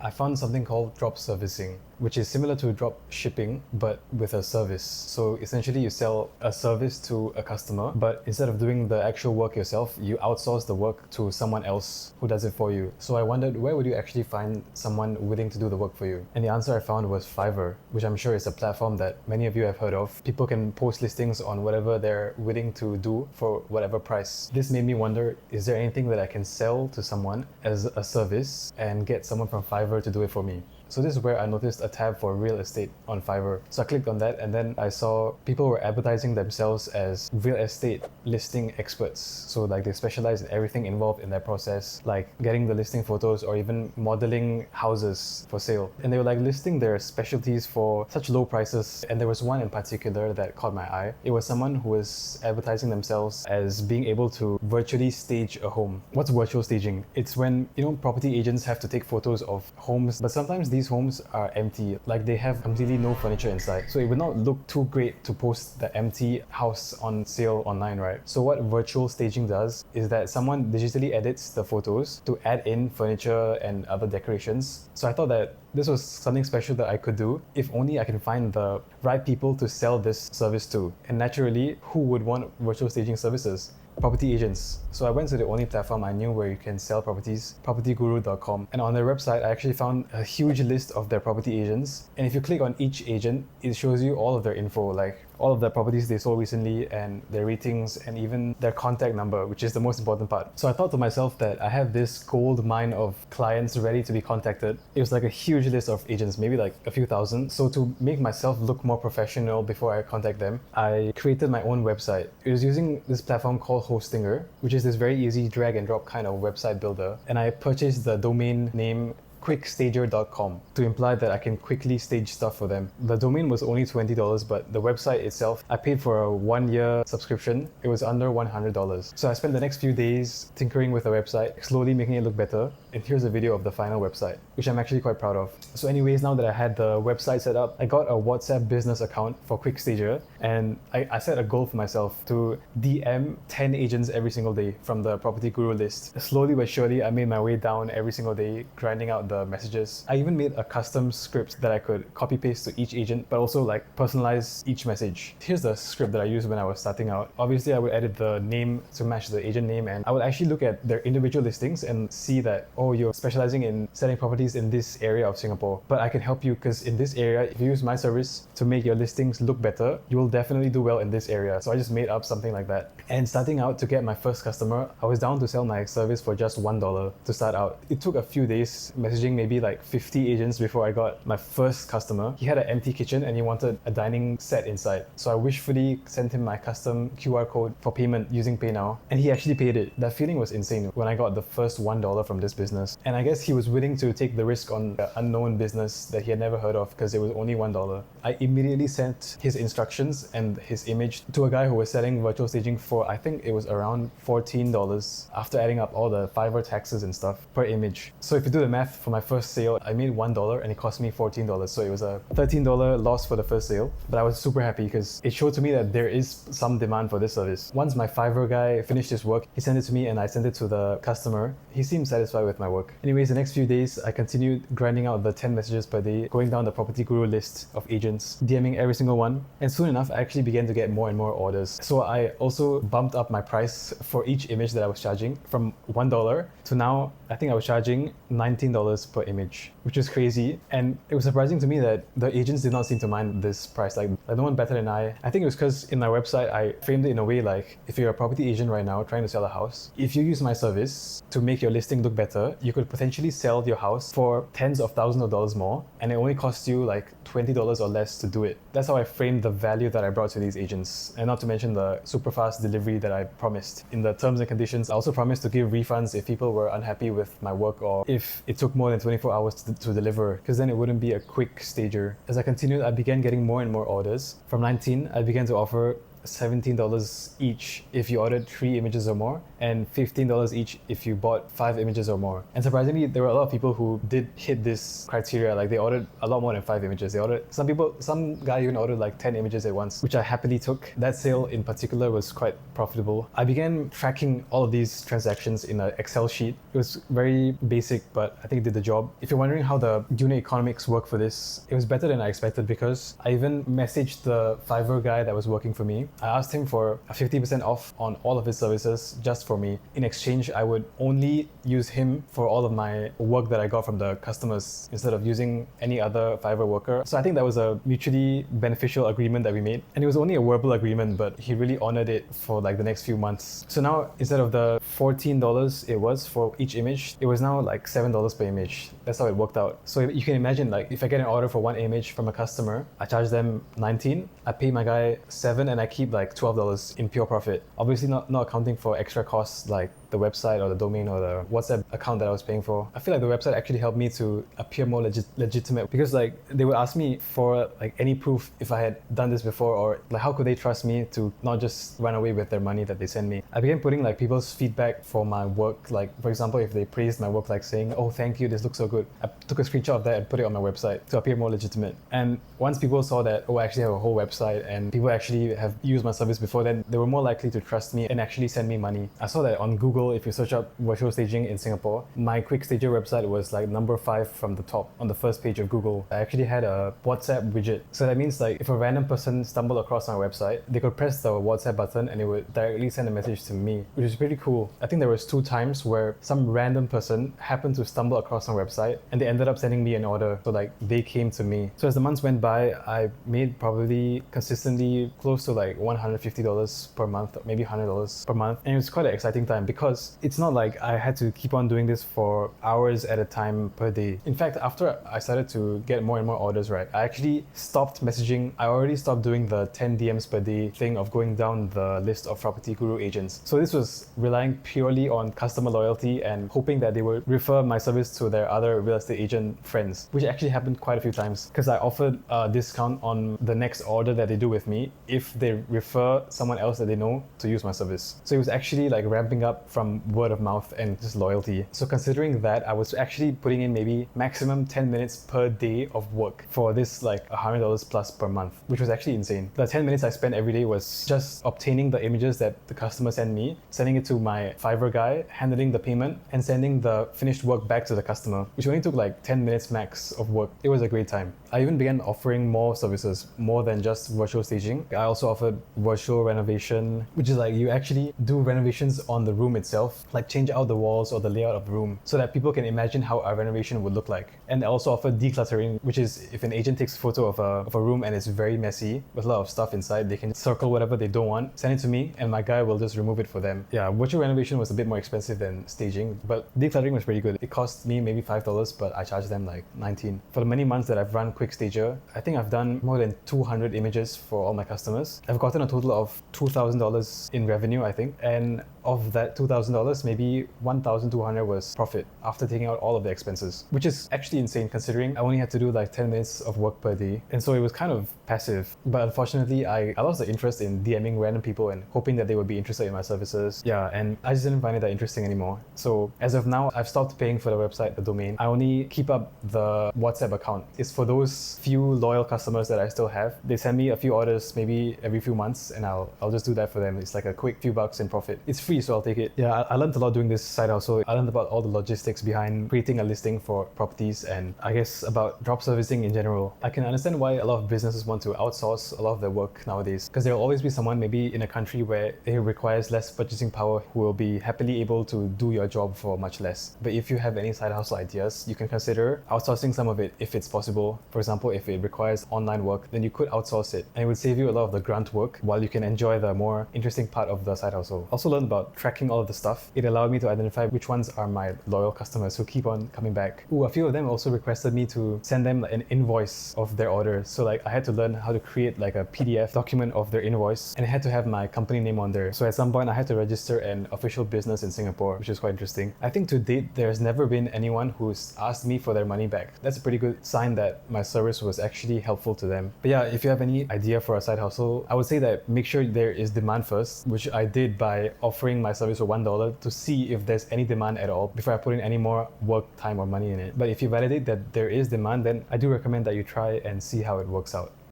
I found something called drop servicing, which is similar to drop shipping, but with a service. So essentially you sell a service to a customer, but instead of doing the actual work yourself, you outsource the work to someone else who does it for you. So I wondered, where would you actually find someone willing to do the work for you? And the answer I found was Fiverr, which I'm sure is a platform that many of you have heard of. People can post listings on whatever they're willing to do for whatever price. This made me wonder, is there anything that I can sell to someone as a service and get someone from Fiverr to do it for me? So this is where I noticed a tab for real estate on Fiverr. So I clicked on that, and then I saw people were advertising themselves as real estate listing experts. So like they specialize in everything involved in their process, like getting the listing photos or even modeling houses for sale. And they were like listing their specialties for such low prices. And there was one in particular that caught my eye. It was someone who was advertising themselves as being able to virtually stage a home. What's virtual staging? It's when, property agents have to take photos of homes, but sometimes these homes are empty, like they have completely no furniture inside. So it would not look too great to post the empty house on sale online, right? So what virtual staging does is that someone digitally edits the photos to add in furniture and other decorations. So I thought that this was something special that I could do if only I can find the right people to sell this service to. And naturally, who would want virtual staging services? Property agents. So I went to the only platform I knew where you can sell properties, propertyguru.com. And on their website, I actually found a huge list of their property agents. And if you click on each agent, it shows you all of their info, like all of the properties they sold recently and their ratings and even their contact number, which is the most important part. So I thought to myself that I have this gold mine of clients ready to be contacted. It was like a huge list of agents, maybe like a few thousand. So to make myself look more professional before I contact them, I created my own website. It was using this platform called Hostinger, which is this very easy drag and drop kind of website builder. And I purchased the domain name quickstager.com to imply that I can quickly stage stuff for them. The domain was only $20, but the website itself, I paid for a 1-year subscription. It was under $100. So I spent the next few days tinkering with the website, slowly making it look better. And here's a video of the final website, which I'm actually quite proud of. So anyways, now that I had the website set up, I got a WhatsApp business account for QuickStager, and I set a goal for myself to DM 10 agents every single day from the Property Guru list. Slowly but surely, I made my way down every single day, grinding out the messages. I even made a custom script that I could copy paste to each agent, but also like personalize each message. Here's the script that I used when I was starting out. Obviously, I would edit the name to match the agent name, and I would actually look at their individual listings and see that, oh, you're specializing in selling properties in this area of Singapore, but I can help you because in this area, if you use my service to make your listings look better, you will definitely do well in this area. So I just made up something like that. And starting out, to get my first customer, I was down to sell my service for just $1 to start out. It took a few days, messaging maybe like 50 agents before I got my first customer. He had an empty kitchen and he wanted a dining set inside. So I wishfully sent him my custom QR code for payment using PayNow, and he actually paid it. That feeling was insane when I got the first $1 from this business. And I guess he was willing to take the risk on the unknown business that he had never heard of because it was only $1. I immediately sent his instructions and his image to a guy who was selling virtual staging for, I think it was around $14 after adding up all the Fiverr taxes and stuff per image. So if you do the math, for my first sale, I made $1 and it cost me $14. So it was a $13 loss for the first sale. But I was super happy because it showed to me that there is some demand for this service. Once my Fiverr guy finished his work, he sent it to me and I sent it to the customer. He seemed satisfied with my work. Anyways, the next few days, I continued grinding out the 10 messages per day, going down the Property Guru list of agents, DMing every single one. And soon enough, I actually began to get more and more orders. So I also bumped up my price for each image that I was charging from $1 to now, I think I was charging $19 per image, which is crazy. And it was surprising to me that the agents did not seem to mind this price. Like no one better than I. I think it was because in my website, I framed it in a way like, if you're a property agent right now trying to sell a house, if you use my service to make your listing look better, you could potentially sell your house for tens of thousands of dollars more, and it only costs you like $20 or less to do it. That's how I framed the value that I brought to these agents, and not to mention the super fast delivery that I promised. In the terms and conditions, I also promised to give refunds if people were unhappy with my work or if it took more than 24 hours to deliver, because then it wouldn't be a quick stager. As I continued, I began getting more and more orders. From 19, I began to offer $17 each if you ordered 3 images or more, and $15 each if you bought 5 images or more. And surprisingly, there were a lot of people who did hit this criteria. Like they ordered a lot more than 5 images. They ordered, some guy even ordered like 10 images at once, which I happily took. That sale in particular was quite profitable. I began tracking all of these transactions in an Excel sheet. It was very basic, but I think it did the job. If you're wondering how the unit economics work for this, it was better than I expected, because I even messaged the Fiverr guy that was working for me. I asked him for a 50% off on all of his services just for me. In exchange, I would only use him for all of my work that I got from the customers instead of using any other Fiverr worker. So I think that was a mutually beneficial agreement that we made. And it was only a verbal agreement, but he really honored it for like the next few months. So now, instead of the $14 it was for each image, it was now like $7 per image. That's how it worked out. So you can imagine, like, if I get an order for one image from a customer, I charge them $19, I pay my guy $7, and I keep like $12 in pure profit. Obviously not accounting for extra costs like the website or the domain or the WhatsApp account that I was paying for. I feel like the website actually helped me to appear more legitimate, because like they would ask me for like any proof if I had done this before, or like how could they trust me to not just run away with their money that they send me. I began putting like people's feedback for my work. Like for example, if they praised my work, like saying, "Oh, thank you, this looks so good," I took a screenshot of that and put it on my website to appear more legitimate. And once people saw that, oh, I actually have a whole website and people actually have used my service before, then they were more likely to trust me and actually send me money. I saw that on Google, if you search up virtual staging in Singapore, my Quick Stager website was like number 5 from the top on the first page of Google. I actually had a WhatsApp widget. So that means like if a random person stumbled across my website, they could press the WhatsApp button and it would directly send a message to me, which is pretty cool. I think there was 2 times where some random person happened to stumble across my website and they ended up sending me an order. So like they came to me. So as the months went by, I made probably consistently close to like $150 per month, maybe $100 per month. And it was quite an exciting time, because it's not like I had to keep on doing this for hours at a time per day. In fact, after I started to get more and more orders, right, I actually stopped messaging. I already stopped doing the 10 DMs per day thing of going down the list of Property Guru agents. So this was relying purely on customer loyalty and hoping that they would refer my service to their other real estate agent friends, which actually happened quite a few times, because I offered a discount on the next order that they do with me if they refer someone else that they know to use my service. So it was actually like ramping up from word of mouth and just loyalty. So considering that, I was actually putting in maybe maximum 10 minutes per day of work for this like $100 plus per month, which was actually insane. The 10 minutes I spent every day was just obtaining the images that the customer sent me, sending it to my Fiverr guy, handling the payment, and sending the finished work back to the customer, which only took like 10 minutes max of work. It was a great time. I even began offering more services, more than just virtual staging. I also offered virtual renovation, which is like you actually do renovations on the room itself, like change out the walls or the layout of the room so that people can imagine how a renovation would look like. And I also offer decluttering, which is if an agent takes a photo of a room and it's very messy with a lot of stuff inside, they can circle whatever they don't want, send it to me, and my guy will just remove it for them. Yeah, virtual renovation was a bit more expensive than staging, but decluttering was pretty good. It cost me maybe $5, but I charged them like $19. For the many months that I've run Quick Stager, I think I've done more than 200 images for all my customers. I've gotten a total of $2,000 in revenue, I think, and of that $2,000, maybe 1,200 was profit after taking out all of the expenses, which is actually insane considering I only had to do like 10 minutes of work per day. And so it was kind of passive. But unfortunately, I lost the interest in DMing random people and hoping that they would be interested in my services. Yeah, and I just didn't find it that interesting anymore. So as of now, I've stopped paying for the website, the domain. I only keep up the WhatsApp account. It's for those few loyal customers that I still have. They send me a few orders maybe every few months and I'll just do that for them. It's like a quick few bucks in profit. It's free, so I'll take it. Yeah, I learned a lot doing this side hustle. I learned about all the logistics behind creating a listing for properties, and I guess about drop servicing in general. I can understand why a lot of businesses want to outsource a lot of their work nowadays, because there will always be someone maybe in a country where it requires less purchasing power who will be happily able to do your job for much less. But if you have any side hustle ideas, you can consider outsourcing some of it if it's possible. For example, if it requires online work, then you could outsource it and it would save you a lot of the grunt work while you can enjoy the more interesting part of the side hustle. Also learn about about tracking all of the stuff, it allowed me to identify which ones are my loyal customers who keep on coming back. A few of them also requested me to send them an invoice of their order. So like I had to learn how to create like a PDF document of their invoice, and it had to have my company name on there. So at some point I had to register an official business in Singapore, which is quite interesting. I think to date there's never been anyone who's asked me for their money back. That's a pretty good sign that my service was actually helpful to them. But yeah, if you have any idea for a side hustle, I would say that make sure there is demand first, which I did by offering my service for $1 to see if there's any demand at all before I put in any more work, time or money in it. But if you validate that there is demand, then I do recommend that you try and see how it works out.